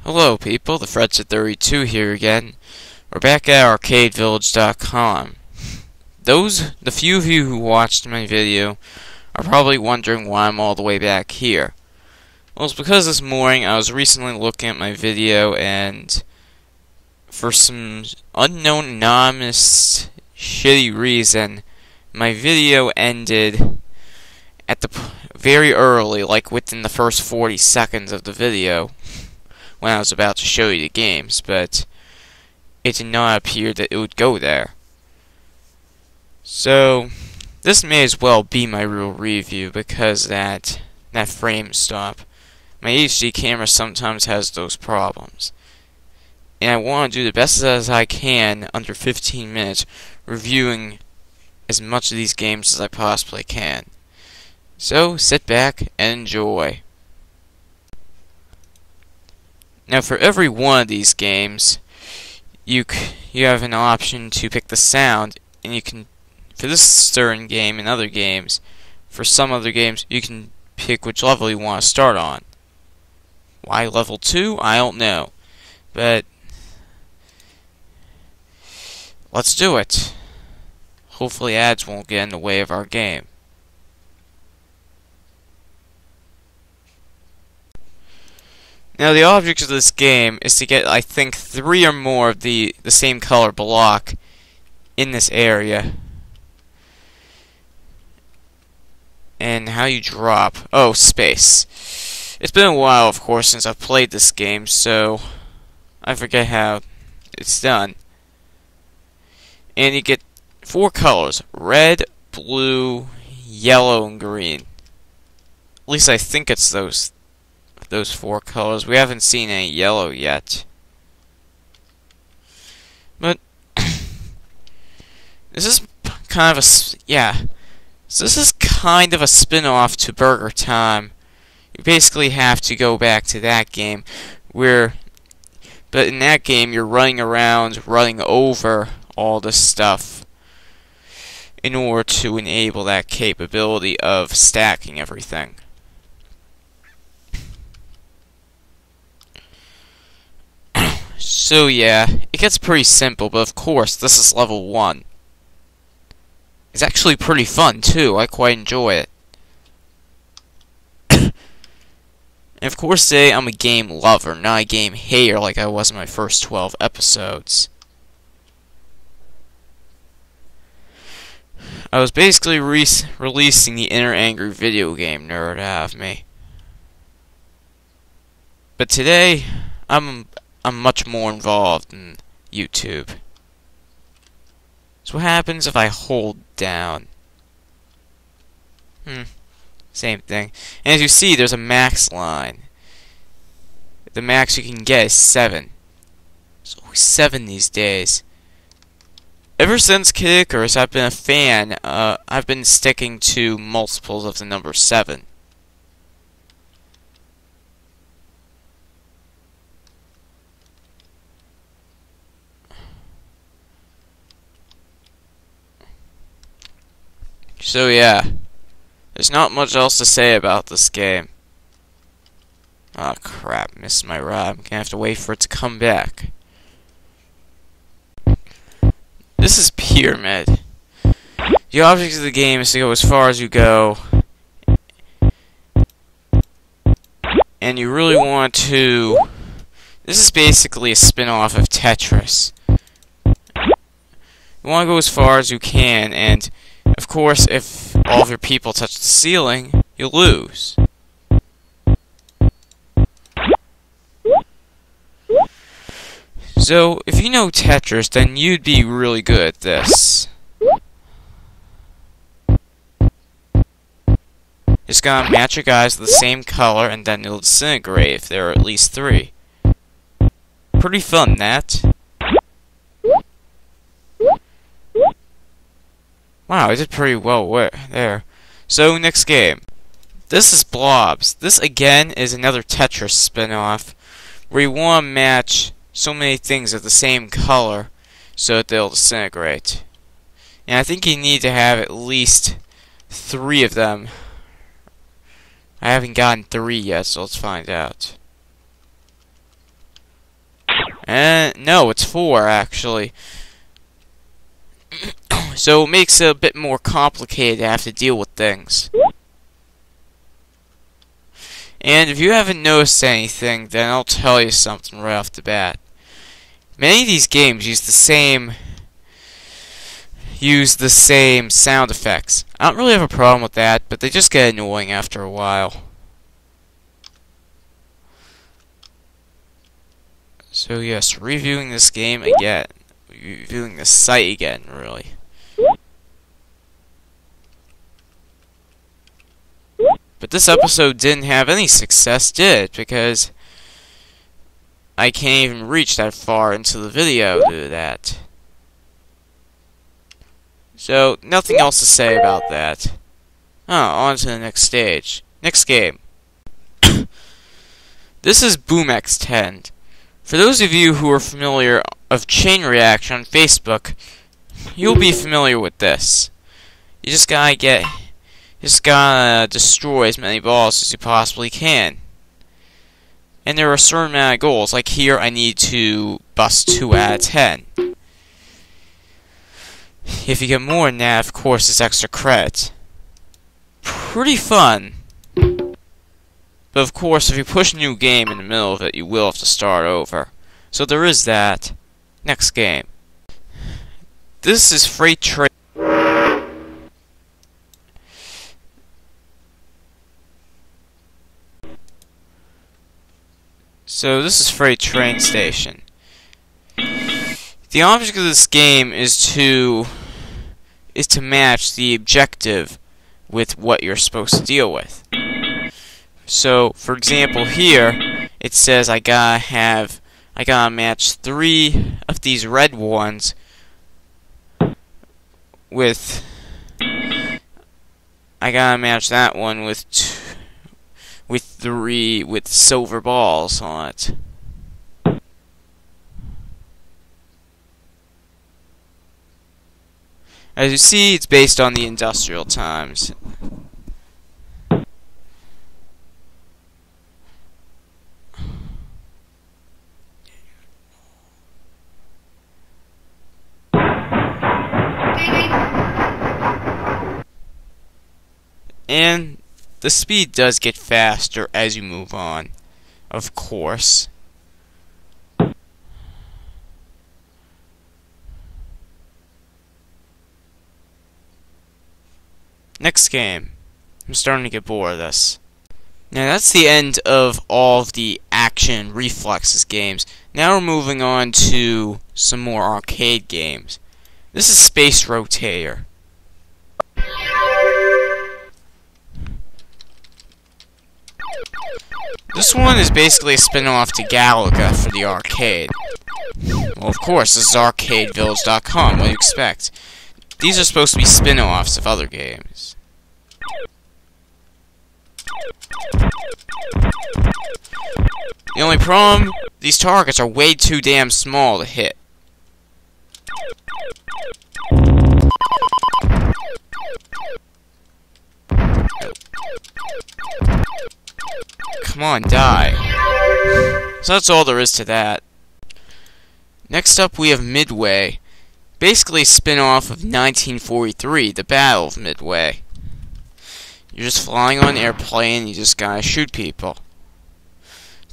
Hello people, the TF32 here again. We're back at arcadevillage.com. The few of you who watched my video are probably wondering why I'm all the way back here. Well, it's because this morning I was recently looking at my video and for some unknown anonymous shitty reason, my video ended at the very early, like within the first 40 seconds of the video, when I was about to show you the games, but it did not appear that it would go there. So, this may as well be my real review because that frame stop. My HD camera sometimes has those problems. And I want to do the best as I can under 15 minutes reviewing as much of these games as I possibly can. So, sit back and enjoy. Now, for every one of these games, you have an option to pick the sound, and you can, for this certain game and other games, for some other games, you can pick which level you want to start on. Why level 2? I don't know. But, let's do it. Hopefully ads won't get in the way of our game. Now, the object of this game is to get, I think, 3 or more of the same color block in this area. And how you drop. Oh, space. It's been a while, of course, since I've played this game, so I forget how it's done. And you get 4 colors. Red, blue, yellow, and green. At least I think it's those 4 colors. We haven't seen any yellow yet. But this is kind of So this is kind of a spin-off to Burger Time. You basically have to go back to that game but in that game you're running around, running over all this stuff in order to enable that capability of stacking everything. So yeah, it gets pretty simple, but of course, this is level 1. It's actually pretty fun, too. I quite enjoy it. And of course, today I'm a game lover, not a game hater like I was in my first 12 episodes. I was basically releasing the inner angry video game nerd out of me. But today, I'm much more involved in YouTube. So what happens if I hold down? Same thing. And as you see, there's a max line. The max you can get is 7. There's always 7 these days. Ever since Kid Icarus, I've been a fan. I've been sticking to multiples of the number 7. So yeah, there's not much else to say about this game. Oh crap, missed my rod. I'm gonna have to wait for it to come back. This is Pyramid. The object of the game is to go as far as you go. And you really want to... This is basically a spin-off of Tetris. You want to go as far as you can, and of course, if all of your people touch the ceiling, you lose. So, if you know Tetris, then you'd be really good at this. Just gotta match your guys the same color, and then you'll disintegrate if there are at least 3. Pretty fun, that. Wow, I did pretty well there. So, next game. This is Blobs. This, again, is another Tetris spin-off, where you want to match so many things of the same color so that they'll disintegrate. And I think you need to have at least 3 of them. I haven't gotten 3 yet, so let's find out. And no, it's 4 actually. So it makes it a bit more complicated to have to deal with things. And if you haven't noticed anything, then I'll tell you something right off the bat. Many of these games use the same sound effects. I don't really have a problem with that, but they just get annoying after a while. So yes, reviewing this game again. Reviewing the site again, really. But this episode didn't have any success, did it? Because I can't even reach that far into the video to do that. So, nothing else to say about that. Oh, on to the next stage. Next game. This is BoomX10. For those of you who are familiar of Chain Reaction on Facebook, you'll be familiar with this. You just gotta destroy as many balls as you possibly can. And there are a certain amount of goals. Like here, I need to bust 2 out of 10. If you get more than that, of course, it's extra credit. Pretty fun. But of course, if you push a new game in the middle of it, you will have to start over. So there is that. Next game. This is Freight Train. So this is Freight Train Station. The object of this game is to match the objective with what you're supposed to deal with. So, for example, here it says I gotta match 3 of these red ones with. I gotta match that one with 3 with silver balls on it. As you see, it's based on the industrial times. And the speed does get faster as you move on, of course. Next game. I'm starting to get bored of this. Now that's the end of all of the action reflexes games. Now we're moving on to some more arcade games. This is Space Rotator. This one is basically a spin-off to Galaga for the arcade. Well, of course, this is ArcadeVillage.com. What do you expect? These are supposed to be spin-offs of other games. The only problem, these targets are way too damn small to hit. Come on, die. So that's all there is to that. Next up we have Midway. Basically a spin-off of 1943, the Battle of Midway. You're just flying on an airplane, you just gotta shoot people.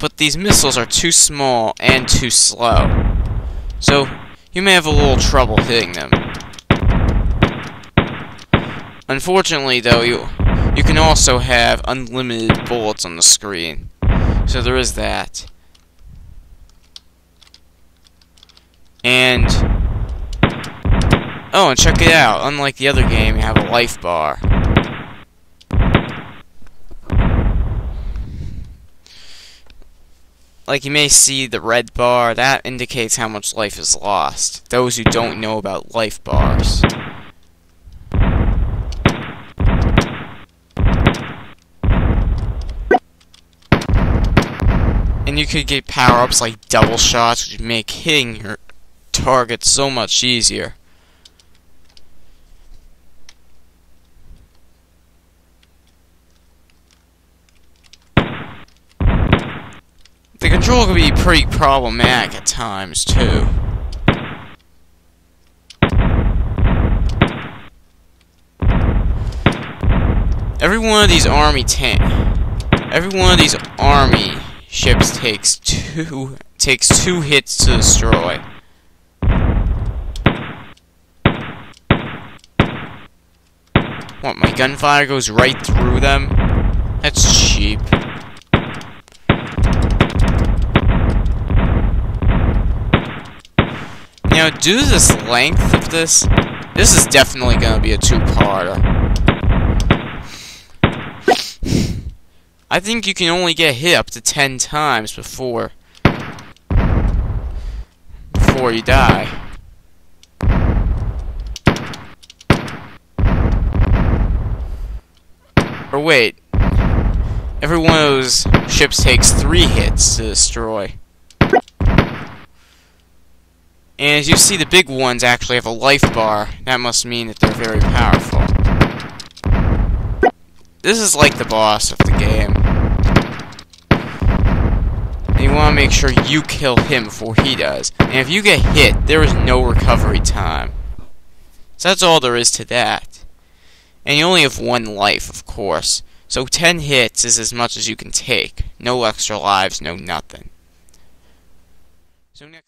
But these missiles are too small and too slow. So, you may have a little trouble hitting them. Unfortunately, though, you can also have unlimited bullets on the screen. So there is that. And... oh, and check it out. Unlike the other game, you have a life bar. Like you may see the red bar, that indicates how much life is lost. Those who don't know about life bars. And you could get power-ups like double shots, which make hitting your target so much easier. The control can be pretty problematic at times, too. Every one of these army ships takes two hits to destroy. What, my gunfire goes right through them? That's cheap. Now, due to this length of this is definitely gonna be a two-parter. I think you can only get hit up to 10 times before you die. Or wait, every one of those ships takes 3 hits to destroy. And as you see, the big ones actually have a life bar. That must mean that they're very powerful. This is like the boss of the game. And you want to make sure you kill him before he does. And if you get hit, there is no recovery time. So that's all there is to that. And you only have 1 life, of course. So 10 hits is as much as you can take. No extra lives, no nothing. So next